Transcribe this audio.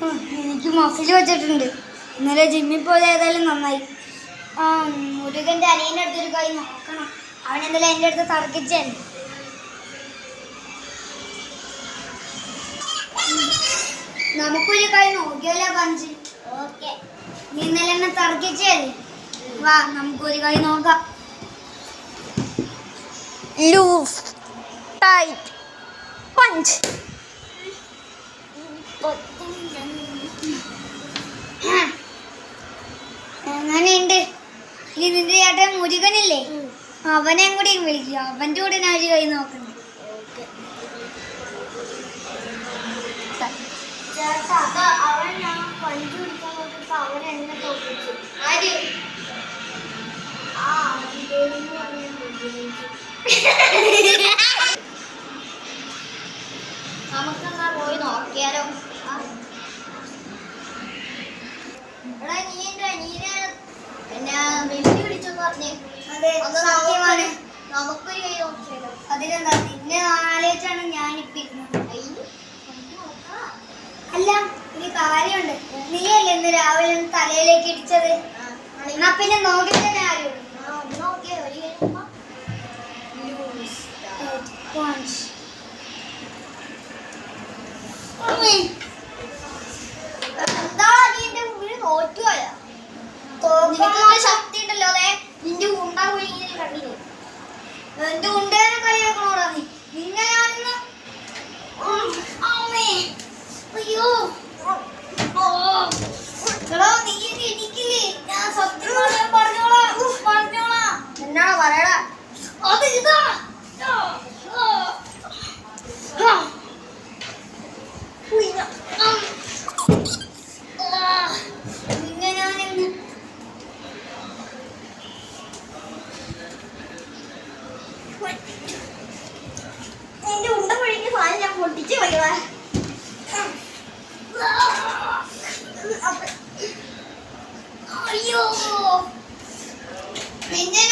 എനിക്ക് മസിൽ വെച്ചിട്ടുണ്ട്. ഇന്നലെ ജിമ്മിൽ പോയതായാലും നന്നായി. മുരുകൻ്റെ അനിയൻ്റെ അടുത്തൊരു കൈ നോക്കണം. അവനെന്തായാലും എൻ്റെ അടുത്ത് തർക്കിച്ചല്ലേ. നമുക്കൊരു കൈ നോക്കിയാലോ പഞ്ച്? ഓക്കെ, നീ ഇന്നലെ എന്നെ തർക്കിച്ചല്ലേ. വാ നമുക്കൊരു കൈ നോക്കാം. Loose tight punch. അങ്ങനെയുണ്ട്. ഇനി നിന്റെ ചേട്ടൻ മുരുകനില്ലേ, അവനെ കൂടെയും വിളിക്കുക. അവൻ്റെ കൂടെ ഞാൻ ഒരു കൈ നോക്കണ്ടേ. ചേട്ടാ അവൻ ഞാൻ പഞ്ച് പിടിക്കാൻ നോക്കിയപ്പോ അവൻ എന്നെ തോപ്പിച്ചു. ആര്? നമുക്കെന്നാ പോയി നോക്കിയാലോ? എടാ നീനെ പിന്നെ വെല്ലു പിടിച്ചെന്ന് പറഞ്ഞേ. അതെ, സത്യമാണ്. നമുക്കൊരു കൈ നോക്കിയാലോ? അതിനെന്താ, നിന്നെ ആലോചിച്ചാണ് ഞാനിപ്പോ ഇരുന്നത്. അല്ല, ഒരു കാര്യമുണ്ട്. നീയല്ലേ ഇന്ന് രാവിലെ തലയിലേക്ക് ഇടിച്ചത്? എന്നാ പിന്നെ നോക്കി തന്നെ ആരും ശക്തി ഉണ്ടല്ലോ. അതെ, നിന്റെ ഉണ്ടാ ഇങ്ങനെ കണ്ടില്ലേ? എന്റെ ഉണ്ടേനെ കളിയാക്കണോടാ നീ. നിന്നെ ഞാനിന്ന് അയ്യോ എടാ നീ എനിക്കില്ലേ? ഞാൻ സത്യം പറഞ്ഞോളാം. എന്നാ പറയടാ? അത് ഇതാ. നിന്നെ ഞാനിന്ന് എന്റെ ഉണ്ട പൊഴിക്ക് സാധനം ഞാൻ പൊട്ടിച്ച് വയ്ക്കണേ. അയ്യോ പിന്നെ